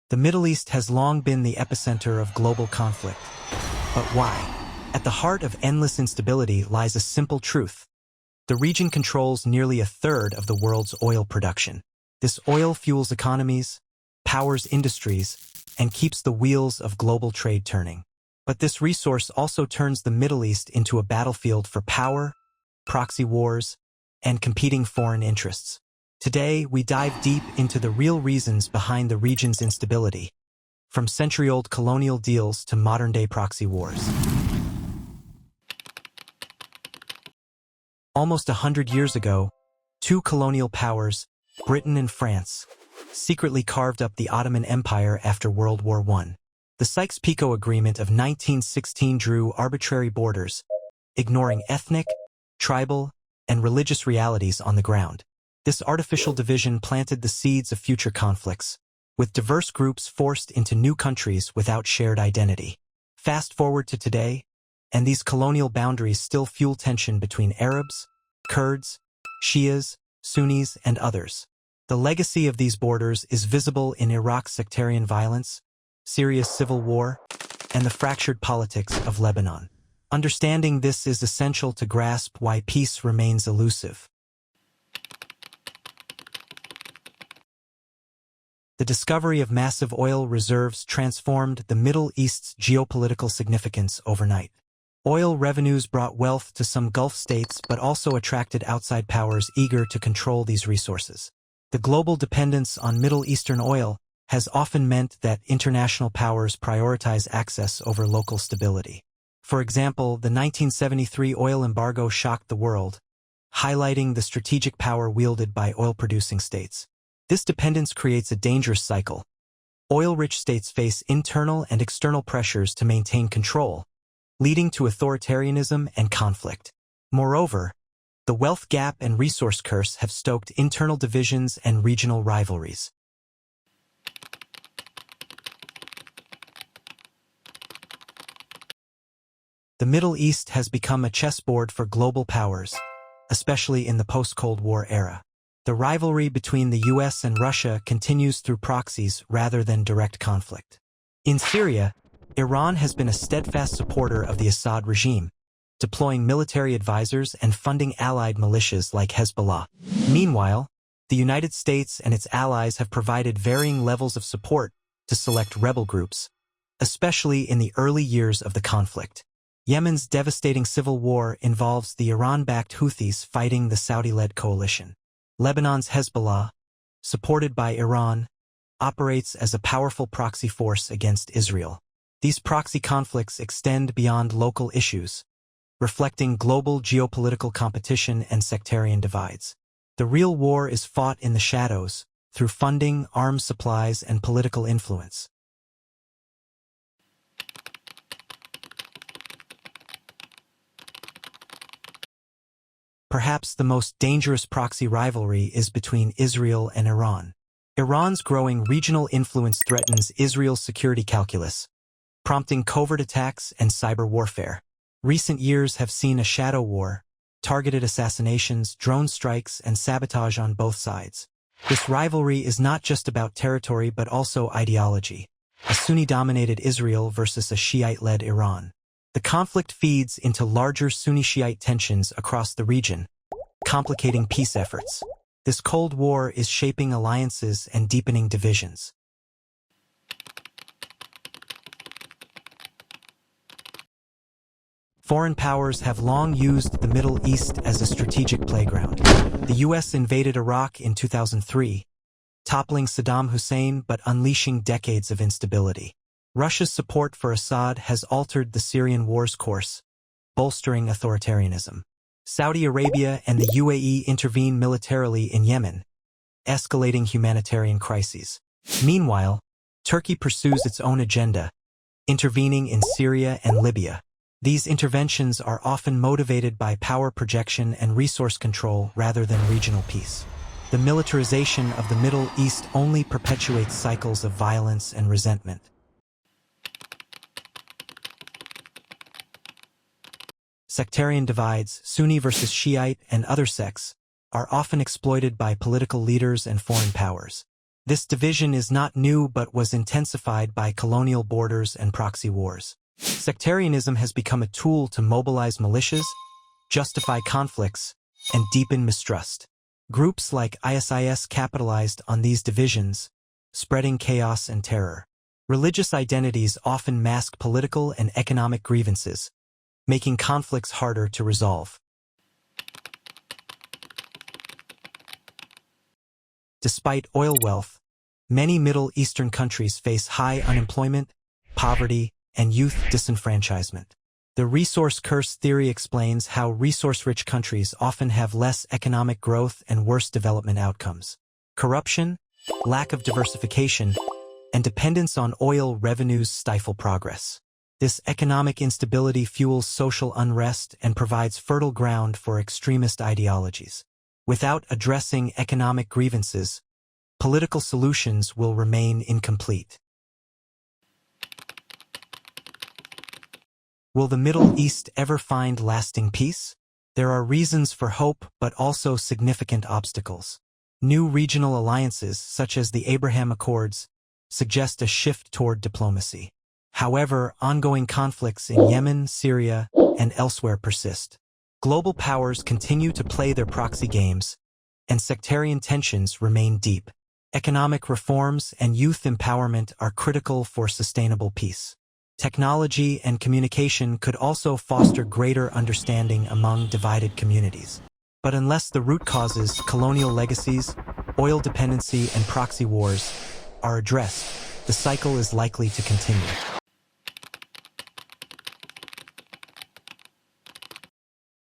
The Middle East has long been the epicenter of global conflict. But why? At the heart of endless instability lies a simple truth. The region controls nearly a third of the world's oil production. This oil fuels economies, powers industries, and keeps the wheels of global trade turning. But this resource also turns the Middle East into a battlefield for power, proxy wars, and competing foreign interests. Today, we dive deep into the real reasons behind the region's instability, from century-old colonial deals to modern-day proxy wars. Almost 100 years ago, two colonial powers, Britain and France, secretly carved up the Ottoman Empire after World War I. The Sykes-Picot Agreement of 1916 drew arbitrary borders, ignoring ethnic, tribal, and religious realities on the ground. This artificial division planted the seeds of future conflicts, with diverse groups forced into new countries without shared identity. Fast forward to today, and these colonial boundaries still fuel tension between Arabs, Kurds, Shias, Sunnis, and others. The legacy of these borders is visible in Iraq's sectarian violence, Syria's civil war, and the fractured politics of Lebanon. Understanding this is essential to grasp why peace remains elusive. The discovery of massive oil reserves transformed the Middle East's geopolitical significance overnight. Oil revenues brought wealth to some Gulf states but also attracted outside powers eager to control these resources. The global dependence on Middle Eastern oil has often meant that international powers prioritize access over local stability. For example, the 1973 oil embargo shocked the world, highlighting the strategic power wielded by oil-producing states. This dependence creates a dangerous cycle. Oil-rich states face internal and external pressures to maintain control, leading to authoritarianism and conflict. Moreover, the wealth gap and resource curse have stoked internal divisions and regional rivalries. The Middle East has become a chessboard for global powers, especially in the post-Cold War era. The rivalry between the US and Russia continues through proxies rather than direct conflict. In Syria, Iran has been a steadfast supporter of the Assad regime, deploying military advisors and funding allied militias like Hezbollah. Meanwhile, the United States and its allies have provided varying levels of support to select rebel groups, especially in the early years of the conflict. Yemen's devastating civil war involves the Iran-backed Houthis fighting the Saudi-led coalition. Lebanon's Hezbollah, supported by Iran, operates as a powerful proxy force against Israel. These proxy conflicts extend beyond local issues, reflecting global geopolitical competition and sectarian divides. The real war is fought in the shadows, through funding, arms supplies, and political influence. Perhaps the most dangerous proxy rivalry is between Israel and Iran. Iran's growing regional influence threatens Israel's security calculus, prompting covert attacks and cyber warfare. Recent years have seen a shadow war, targeted assassinations, drone strikes, and sabotage on both sides. This rivalry is not just about territory but also ideology. A Sunni-dominated Israel versus a Shiite-led Iran. The conflict feeds into larger Sunni-Shiite tensions across the region, complicating peace efforts. This Cold War is shaping alliances and deepening divisions. Foreign powers have long used the Middle East as a strategic playground. The US invaded Iraq in 2003, toppling Saddam Hussein but unleashing decades of instability. Russia's support for Assad has altered the Syrian war's course, bolstering authoritarianism. Saudi Arabia and the UAE intervene militarily in Yemen, escalating humanitarian crises. Meanwhile, Turkey pursues its own agenda, intervening in Syria and Libya. These interventions are often motivated by power projection and resource control rather than regional peace. The militarization of the Middle East only perpetuates cycles of violence and resentment. Sectarian divides, Sunni versus Shiite and other sects, are often exploited by political leaders and foreign powers. This division is not new but was intensified by colonial borders and proxy wars. Sectarianism has become a tool to mobilize militias, justify conflicts, and deepen mistrust. Groups like ISIS capitalized on these divisions, spreading chaos and terror. Religious identities often mask political and economic grievances, making conflicts harder to resolve. Despite oil wealth, many Middle Eastern countries face high unemployment, poverty, and youth disenfranchisement. The resource curse theory explains how resource-rich countries often have less economic growth and worse development outcomes. Corruption, lack of diversification, and dependence on oil revenues stifle progress. This economic instability fuels social unrest and provides fertile ground for extremist ideologies. Without addressing economic grievances, political solutions will remain incomplete. Will the Middle East ever find lasting peace? There are reasons for hope, but also significant obstacles. New regional alliances, such as the Abraham Accords, suggest a shift toward diplomacy. However, ongoing conflicts in Yemen, Syria, and elsewhere persist. Global powers continue to play their proxy games, and sectarian tensions remain deep. Economic reforms and youth empowerment are critical for sustainable peace. Technology and communication could also foster greater understanding among divided communities. But unless the root causes, colonial legacies, oil dependency, and proxy wars are addressed, the cycle is likely to continue.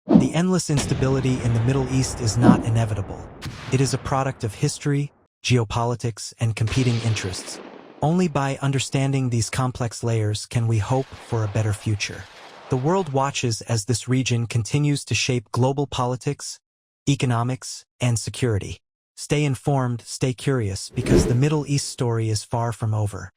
The endless instability in the Middle East is not inevitable. It is a product of history, geopolitics, and competing interests. Only by understanding these complex layers can we hope for a better future. The world watches as this region continues to shape global politics, economics, and security. Stay informed, stay curious, because the Middle East story is far from over.